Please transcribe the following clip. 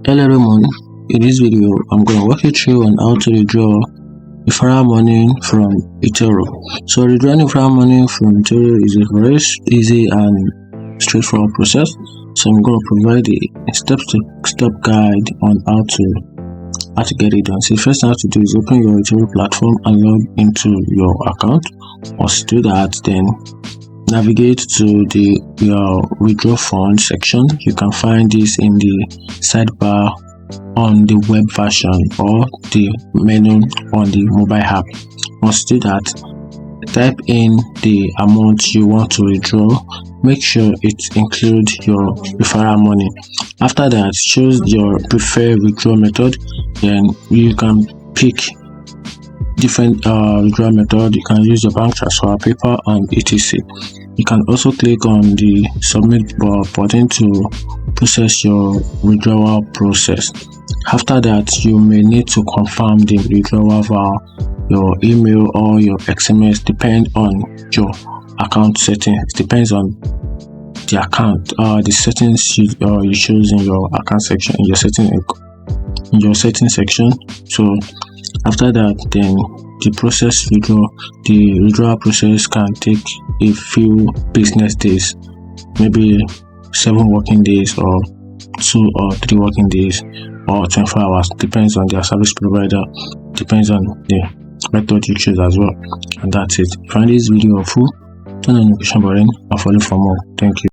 Hello everyone, in this video I'm going to walk you through on how to withdraw referral money from eToro. So withdrawing referral money from eToro is a very easy and straightforward process. So I'm going to provide a step-to-step guide on how to get it done. So the first thing you have to do is open your eToro platform and log into your account. Once you do that, then navigate to your withdraw funds section. You can find this in the sidebar on the web version or the menu on the mobile app. Once you do that, type in the amount you want to withdraw. Make sure it includes your referral money. After that, choose your preferred withdrawal method. Then you can pick different withdrawal method. You can use your bank transfer, PayPal, and etc. You can also click on the submit button to process your withdrawal process. After that, you may need to confirm the withdrawal via your email or your SMS, depend on your account settings. It depends on the account, the settings you choose in your account section, in your setting section. So after that, then the withdrawal process can take a few business days, maybe 7 working days or 2 or 3 working days or 24 hours. Depends on their service provider, depends on the method you choose as well. And that's it. If you find this video helpful, turn on the notification button and follow for more. Thank you.